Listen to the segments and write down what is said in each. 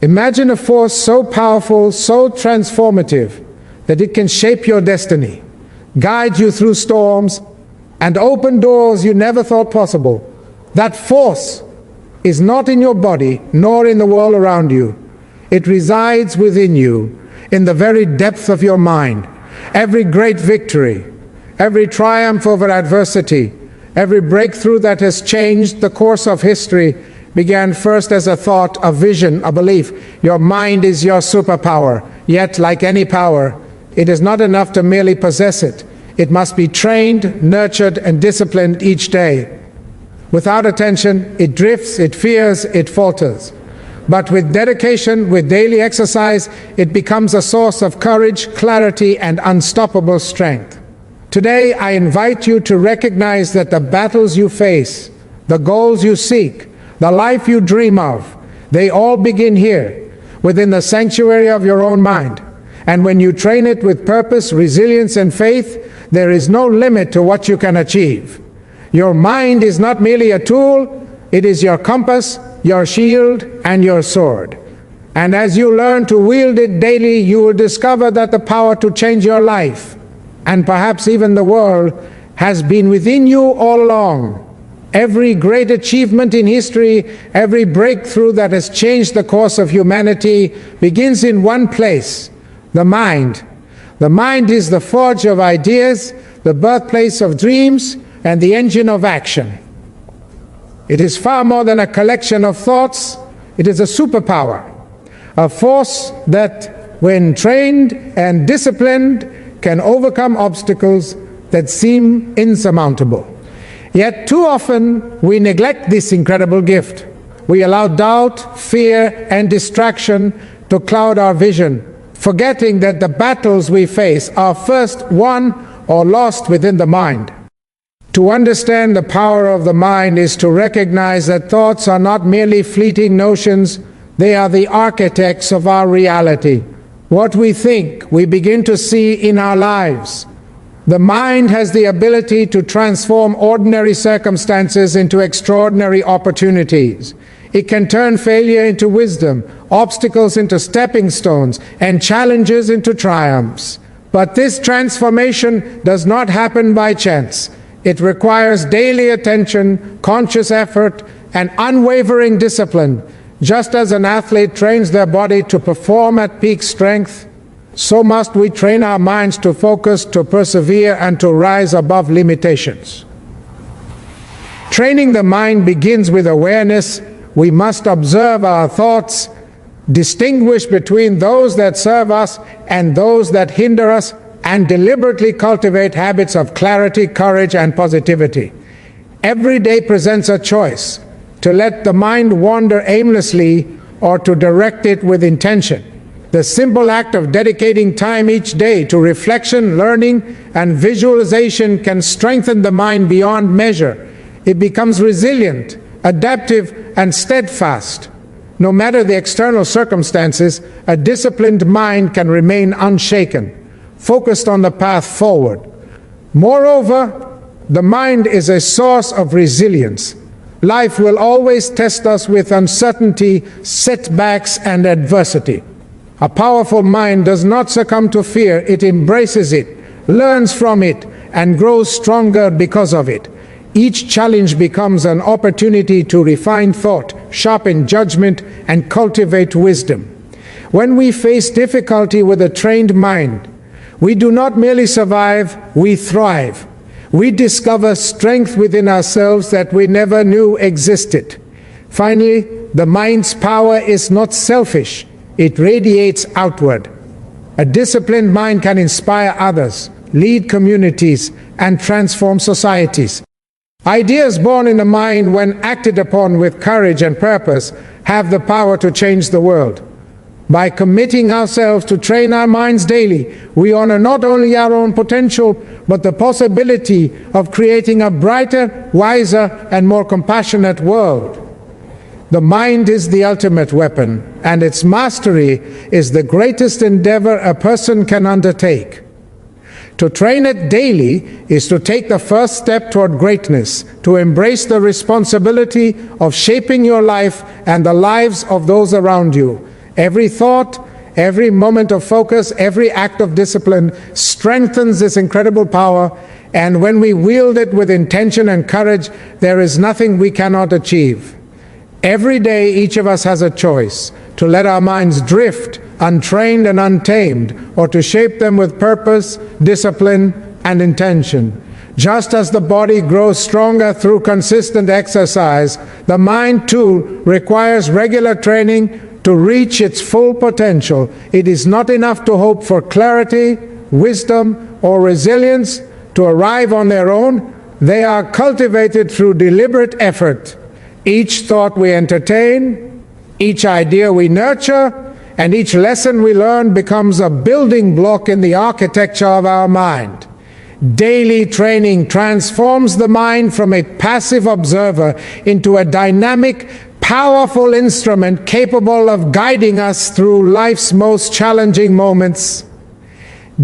Imagine a force so powerful, so transformative, that it can shape your destiny, guide you through storms, and open doors you never thought possible. That force is not in your body, nor in the world around you. It resides within you, in the very depth of your mind. Every great victory, every triumph over adversity, every breakthrough that has changed the course of history began first as a thought, a vision, a belief. Your mind is your superpower. Yet, like any power, it is not enough to merely possess it. It must be trained, nurtured, and disciplined each day. Without attention, it drifts, it fears, it falters. But with dedication, with daily exercise, it becomes a source of courage, clarity, and unstoppable strength. Today, I invite you to recognize that the battles you face, the goals you seek, the life you dream of, they all begin here, within the sanctuary of your own mind. And when you train it with purpose, resilience, and faith, there is no limit to what you can achieve. Your mind is not merely a tool, it is your compass, your shield, and your sword. And as you learn to wield it daily, you will discover that the power to change your life, and perhaps even the world, has been within you all along. Every great achievement in history, every breakthrough that has changed the course of humanity begins in one place, the mind. The mind is the forge of ideas, the birthplace of dreams, and the engine of action. It is far more than a collection of thoughts. It is a superpower, a force that, when trained and disciplined, can overcome obstacles that seem insurmountable. Yet too often we neglect this incredible gift. We allow doubt, fear, and distraction to cloud our vision, forgetting that the battles we face are first won or lost within the mind. To understand the power of the mind is to recognize that thoughts are not merely fleeting notions, they are the architects of our reality. What we think, we begin to see in our lives. The mind has the ability to transform ordinary circumstances into extraordinary opportunities. It can turn failure into wisdom, obstacles into stepping stones, and challenges into triumphs. But this transformation does not happen by chance. It requires daily attention, conscious effort, and unwavering discipline. Just as an athlete trains their body to perform at peak strength, so must we train our minds to focus, to persevere, and to rise above limitations. Training the mind begins with awareness. We must observe our thoughts, distinguish between those that serve us and those that hinder us, and deliberately cultivate habits of clarity, courage, and positivity. Every day presents a choice to let the mind wander aimlessly or to direct it with intention. The simple act of dedicating time each day to reflection, learning, and visualization can strengthen the mind beyond measure. It becomes resilient, adaptive, and steadfast. No matter the external circumstances, a disciplined mind can remain unshaken, focused on the path forward. Moreover, the mind is a source of resilience. Life will always test us with uncertainty, setbacks, and adversity. A powerful mind does not succumb to fear, it embraces it, learns from it, and grows stronger because of it. Each challenge becomes an opportunity to refine thought, sharpen judgment, and cultivate wisdom. When we face difficulty with a trained mind, we do not merely survive, we thrive. We discover strength within ourselves that we never knew existed. Finally, the mind's power is not selfish. It radiates outward. A disciplined mind can inspire others, lead communities, and transform societies. Ideas born in the mind, when acted upon with courage and purpose, have the power to change the world. By committing ourselves to train our minds daily, we honor not only our own potential, but the possibility of creating a brighter, wiser, and more compassionate world. The mind is the ultimate weapon, and its mastery is the greatest endeavor a person can undertake. To train it daily is to take the first step toward greatness, to embrace the responsibility of shaping your life and the lives of those around you. Every thought, every moment of focus, every act of discipline strengthens this incredible power, and when we wield it with intention and courage, there is nothing we cannot achieve. Every day, each of us has a choice to let our minds drift, untrained and untamed, or to shape them with purpose, discipline, and intention. Just as the body grows stronger through consistent exercise, the mind too requires regular training to reach its full potential. It is not enough to hope for clarity, wisdom, or resilience to arrive on their own. They are cultivated through deliberate effort. Each thought we entertain, each idea we nurture, and each lesson we learn becomes a building block in the architecture of our mind. Daily training transforms the mind from a passive observer into a dynamic, powerful instrument capable of guiding us through life's most challenging moments.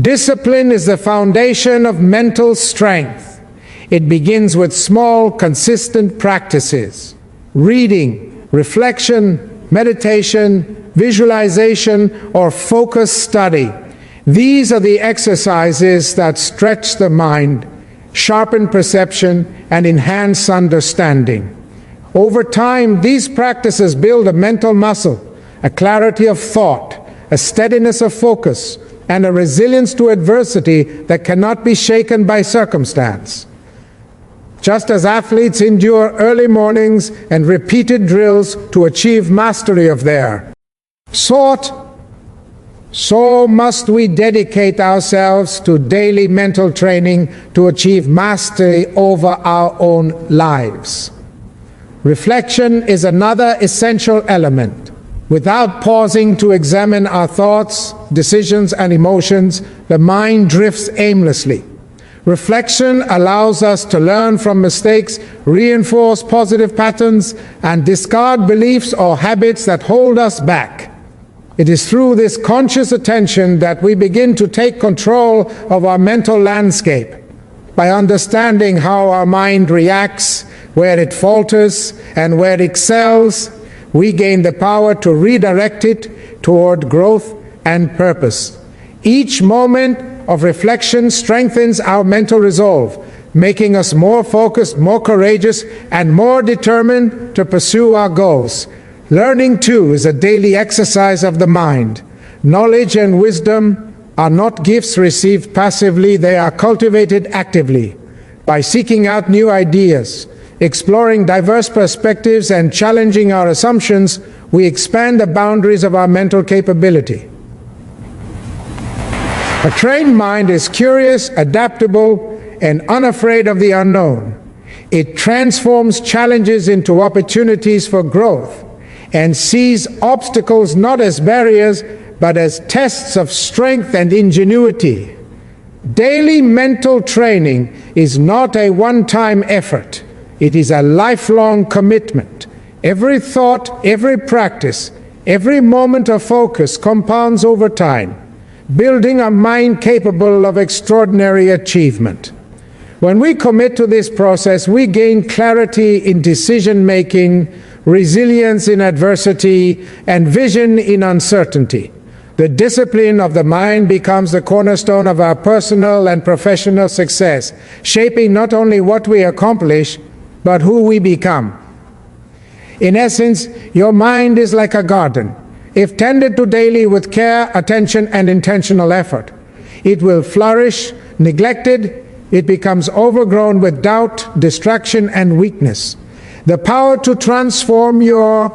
Discipline is the foundation of mental strength. It begins with small, consistent practices: reading, reflection, meditation, visualization, or focused study. These are the exercises that stretch the mind, sharpen perception, and enhance understanding. Over time, these practices build a mental muscle, a clarity of thought, a steadiness of focus, and a resilience to adversity that cannot be shaken by circumstance. Just as athletes endure early mornings and repeated drills to achieve mastery of their sport, so must we dedicate ourselves to daily mental training to achieve mastery over our own lives. Reflection is another essential element. Without pausing to examine our thoughts, decisions, and emotions, the mind drifts aimlessly. Reflection allows us to learn from mistakes, reinforce positive patterns, and discard beliefs or habits that hold us back. It is through this conscious attention that we begin to take control of our mental landscape. By understanding how our mind reacts, where it falters, and where it excels, we gain the power to redirect it toward growth and purpose. Each moment of reflection strengthens our mental resolve, making us more focused, more courageous, and more determined to pursue our goals. Learning, too, is a daily exercise of the mind. Knowledge and wisdom are not gifts received passively, they are cultivated actively. By seeking out new ideas, exploring diverse perspectives, and challenging our assumptions, we expand the boundaries of our mental capability. A trained mind is curious, adaptable, and unafraid of the unknown. It transforms challenges into opportunities for growth and sees obstacles not as barriers, but as tests of strength and ingenuity. Daily mental training is not a one-time effort. It is a lifelong commitment. Every thought, every practice, every moment of focus compounds over time, building a mind capable of extraordinary achievement. When we commit to this process, we gain clarity in decision-making, resilience in adversity, and vision in uncertainty. The discipline of the mind becomes the cornerstone of our personal and professional success, shaping not only what we accomplish, but who we become. In essence, your mind is like a garden. If tended to daily with care, attention, and intentional effort, it will flourish. Neglected, it becomes overgrown with doubt, distraction, and weakness. The power to transform your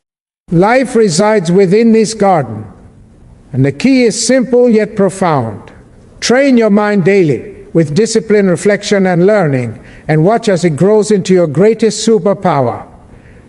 life resides within this garden. And the key is simple yet profound. Train your mind daily with discipline, reflection, and learning, and watch as it grows into your greatest superpower.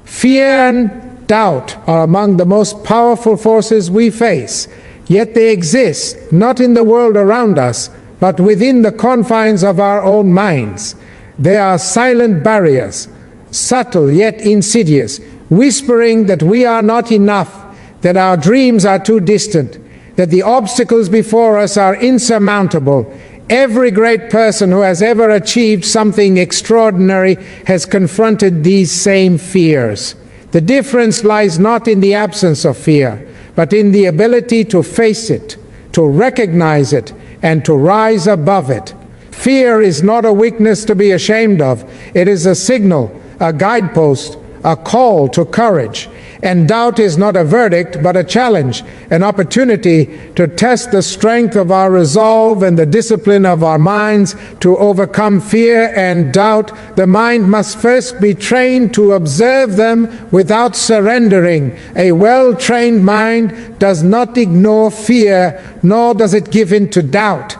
Fear and doubt are among the most powerful forces we face, yet they exist not in the world around us, but within the confines of our own minds. They are silent barriers, subtle yet insidious, whispering that we are not enough, that our dreams are too distant, that the obstacles before us are insurmountable. Every great person who has ever achieved something extraordinary has confronted these same fears. The difference lies not in the absence of fear, but in the ability to face it, to recognize it, and to rise above it. Fear is not a weakness to be ashamed of. It is a signal, a guidepost, a call to courage. And doubt is not a verdict, but a challenge, an opportunity to test the strength of our resolve and the discipline of our minds to overcome fear and doubt. The mind must first be trained to observe them without surrendering. A well-trained mind does not ignore fear, nor does it give in to doubt.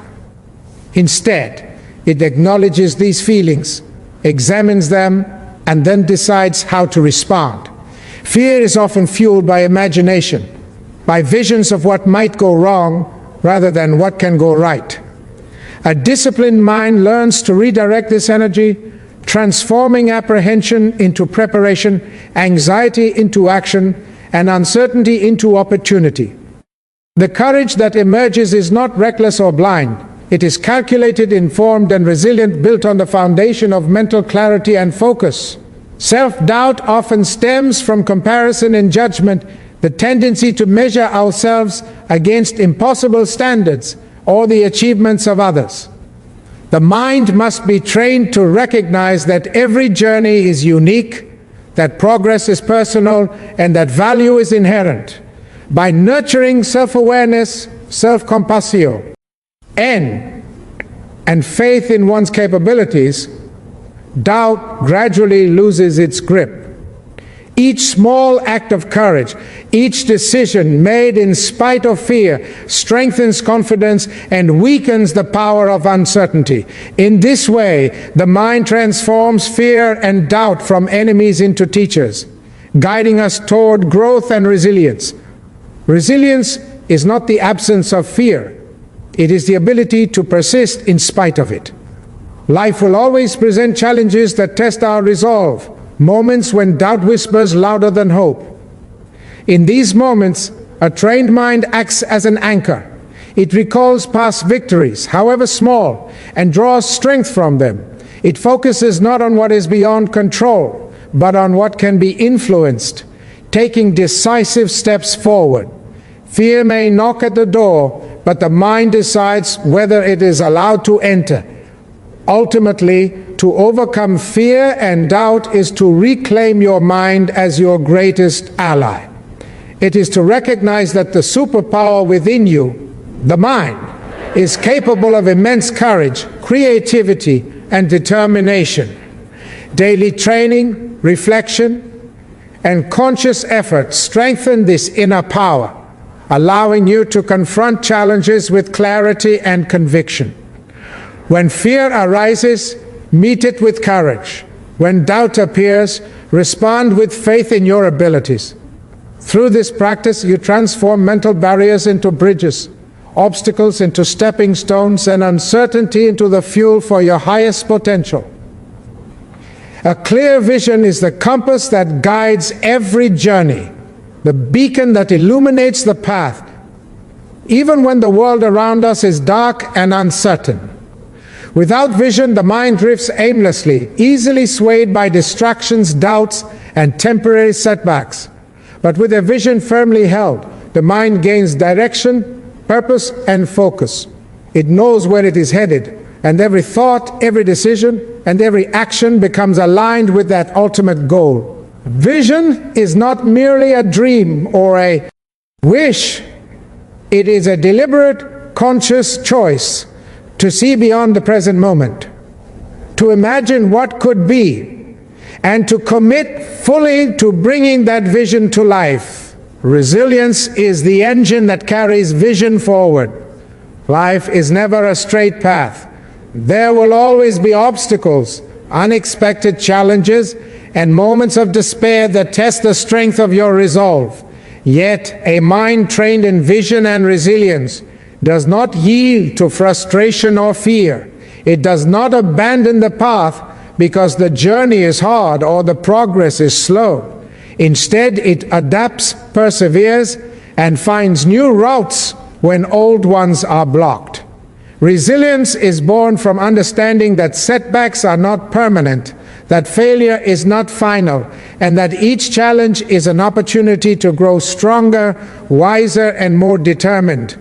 Instead, it acknowledges these feelings, examines them, and then decides how to respond. Fear is often fueled by imagination, by visions of what might go wrong rather than what can go right. A disciplined mind learns to redirect this energy, transforming apprehension into preparation, anxiety into action, and uncertainty into opportunity. The courage that emerges is not reckless or blind. It is calculated, informed, and resilient, built on the foundation of mental clarity and focus. Self-doubt often stems from comparison and judgment, the tendency to measure ourselves against impossible standards or the achievements of others. The mind must be trained to recognize that every journey is unique, that progress is personal, and that value is inherent. By nurturing self-awareness, self-compassion, and faith in one's capabilities, doubt gradually loses its grip. Each small act of courage, each decision made in spite of fear, strengthens confidence and weakens the power of uncertainty. In this way, the mind transforms fear and doubt from enemies into teachers, guiding us toward growth and resilience. Resilience is not the absence of fear. It is the ability to persist in spite of it. Life will always present challenges that test our resolve, moments when doubt whispers louder than hope. In these moments, a trained mind acts as an anchor. It recalls past victories, however small, and draws strength from them. It focuses not on what is beyond control, but on what can be influenced, taking decisive steps forward. Fear may knock at the door, but the mind decides whether it is allowed to enter. Ultimately, to overcome fear and doubt is to reclaim your mind as your greatest ally. It is to recognize that the superpower within you, the mind, is capable of immense courage, creativity, and determination. Daily training, reflection, and conscious effort strengthen this inner power, allowing you to confront challenges with clarity and conviction. When fear arises, meet it with courage. When doubt appears, respond with faith in your abilities. Through this practice, you transform mental barriers into bridges, obstacles into stepping stones, and uncertainty into the fuel for your highest potential. A clear vision is the compass that guides every journey, the beacon that illuminates the path, even when the world around us is dark and uncertain. Without vision, the mind drifts aimlessly, easily swayed by distractions, doubts, and temporary setbacks. But with a vision firmly held, the mind gains direction, purpose, and focus. It knows where it is headed, and every thought, every decision, and every action becomes aligned with that ultimate goal. Vision is not merely a dream or a wish. It is a deliberate, conscious choice to see beyond the present moment, to imagine what could be, and to commit fully to bringing that vision to life. Resilience is the engine that carries vision forward. Life is never a straight path. There will always be obstacles, unexpected challenges, and moments of despair that test the strength of your resolve. Yet, a mind trained in vision and resilience does not yield to frustration or fear. It does not abandon the path because the journey is hard or the progress is slow. Instead, it adapts, perseveres, and finds new routes when old ones are blocked. Resilience is born from understanding that setbacks are not permanent, that failure is not final, and that each challenge is an opportunity to grow stronger, wiser, and more determined.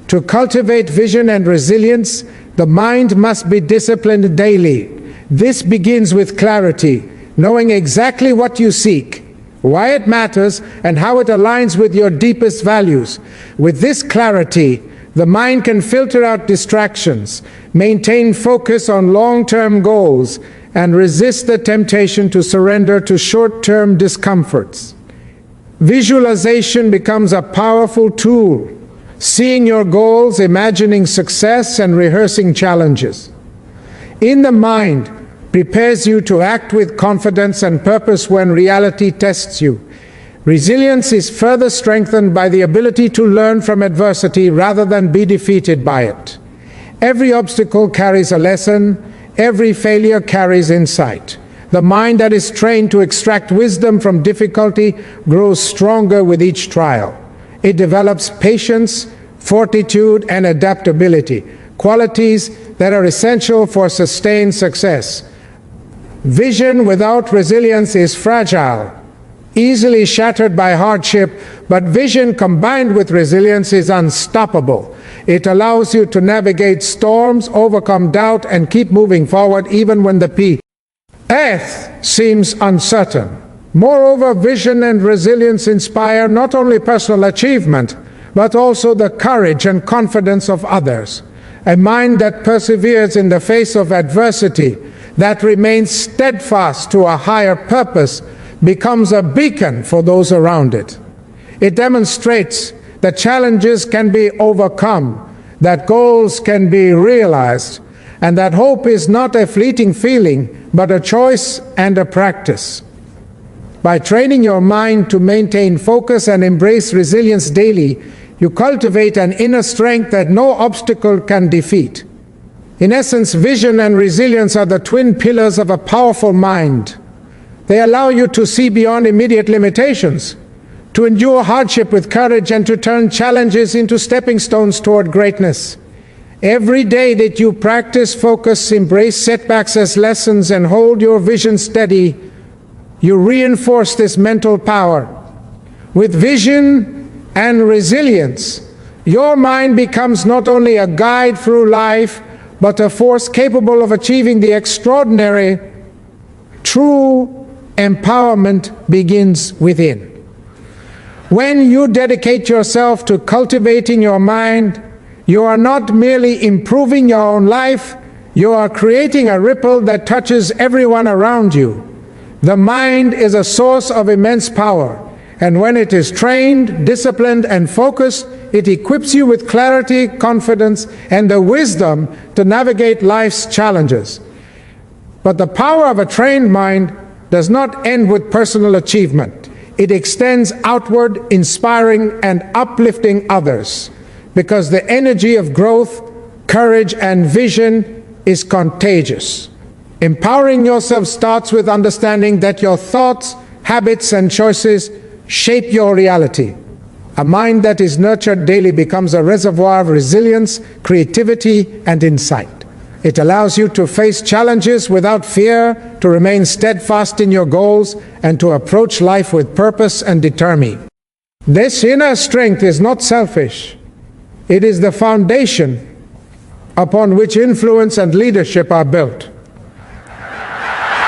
To cultivate vision and resilience, the mind must be disciplined daily. This begins with clarity, knowing exactly what you seek, why it matters, and how it aligns with your deepest values. With this clarity, the mind can filter out distractions, maintain focus on long-term goals, and resist the temptation to surrender to short-term discomforts. Visualization becomes a powerful tool, seeing your goals, imagining success, and rehearsing challenges. In the mind, prepares you to act with confidence and purpose when reality tests you. Resilience is further strengthened by the ability to learn from adversity rather than be defeated by it. Every obstacle carries a lesson, every failure carries insight. The mind that is trained to extract wisdom from difficulty grows stronger with each trial. It develops patience, fortitude, and adaptability, qualities that are essential for sustained success. Vision without resilience is fragile, easily shattered by hardship, but vision combined with resilience is unstoppable. It allows you to navigate storms, overcome doubt, and keep moving forward even when the path seems uncertain. Moreover, vision and resilience inspire not only personal achievement, but also the courage and confidence of others. A mind that perseveres in the face of adversity, that remains steadfast to a higher purpose, becomes a beacon for those around it. It demonstrates that challenges can be overcome, that goals can be realized, and that hope is not a fleeting feeling, but a choice and a practice. By training your mind to maintain focus and embrace resilience daily, you cultivate an inner strength that no obstacle can defeat. In essence, vision and resilience are the twin pillars of a powerful mind. They allow you to see beyond immediate limitations, to endure hardship with courage, and to turn challenges into stepping stones toward greatness. Every day that you practice focus, embrace setbacks as lessons, and hold your vision steady, you reinforce this mental power. With vision and resilience, your mind becomes not only a guide through life, but a force capable of achieving the extraordinary. True empowerment begins within. When you dedicate yourself to cultivating your mind, you are not merely improving your own life, you are creating a ripple that touches everyone around you. The mind is a source of immense power, and when it is trained, disciplined, and focused, it equips you with clarity, confidence, and the wisdom to navigate life's challenges. But the power of a trained mind does not end with personal achievement. It extends outward, inspiring and uplifting others, because the energy of growth, courage, and vision is contagious. Empowering yourself starts with understanding that your thoughts, habits, and choices shape your reality. A mind that is nurtured daily becomes a reservoir of resilience, creativity, and insight. It allows you to face challenges without fear, to remain steadfast in your goals, and to approach life with purpose and determination. This inner strength is not selfish. It is the foundation upon which influence and leadership are built.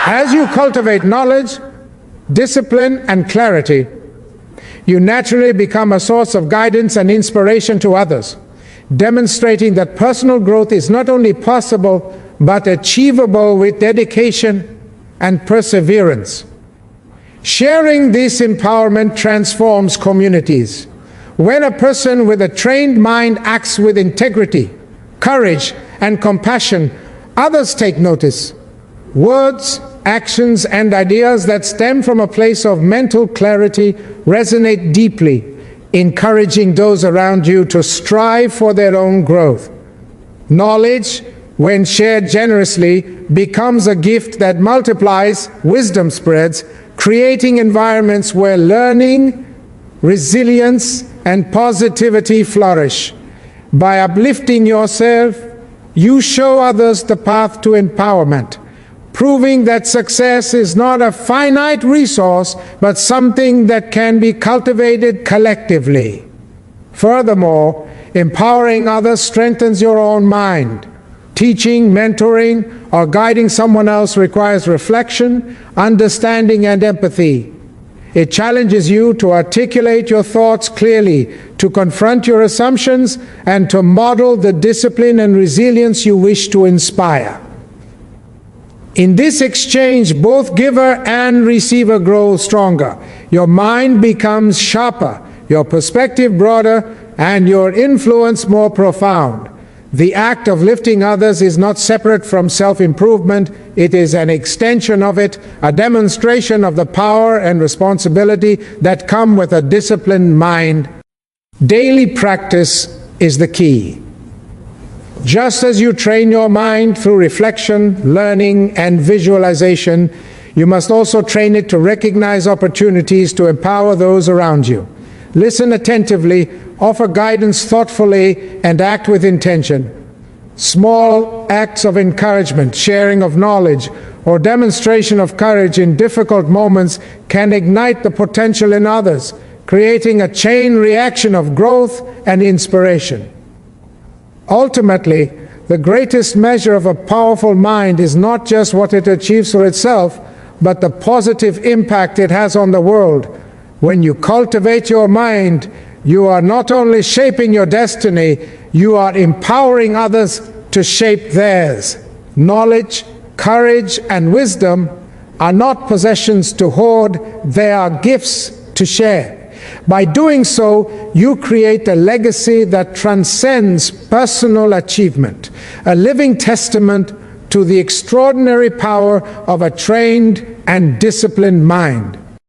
As you cultivate knowledge, discipline, and clarity, you naturally become a source of guidance and inspiration to others, demonstrating that personal growth is not only possible, but achievable with dedication and perseverance. Sharing this empowerment transforms communities. When a person with a trained mind acts with integrity, courage, and compassion, others take notice. Words, actions, and ideas that stem from a place of mental clarity resonate deeply, encouraging those around you to strive for their own growth. Knowledge, when shared generously, becomes a gift that multiplies, wisdom spreads, creating environments where learning, resilience, and positivity flourish. By uplifting yourself, you show others the path to empowerment. proving that success is not a finite resource, but something that can be cultivated collectively. Furthermore, empowering others strengthens your own mind. Teaching, mentoring, or guiding someone else requires reflection, understanding, and empathy. It challenges you to articulate your thoughts clearly, to confront your assumptions, and to model the discipline and resilience you wish to inspire. In this exchange, both giver and receiver grow stronger. Your mind becomes sharper, your perspective broader, and your influence more profound. The act of lifting others is not separate from self-improvement. It is an extension of it, a demonstration of the power and responsibility that come with a disciplined mind. Daily practice is the key. Just as you train your mind through reflection, learning, and visualization, you must also train it to recognize opportunities to empower those around you. Listen attentively, offer guidance thoughtfully, and act with intention. Small acts of encouragement, sharing of knowledge, or demonstration of courage in difficult moments can ignite the potential in others, creating a chain reaction of growth and inspiration. Ultimately, the greatest measure of a powerful mind is not just what it achieves for itself, but the positive impact it has on the world. When you cultivate your mind, you are not only shaping your destiny, you are empowering others to shape theirs. Knowledge, courage, and wisdom are not possessions to hoard, they are gifts to share. By doing so, you create a legacy that transcends personal achievement, a living testament to the extraordinary power of a trained and disciplined mind.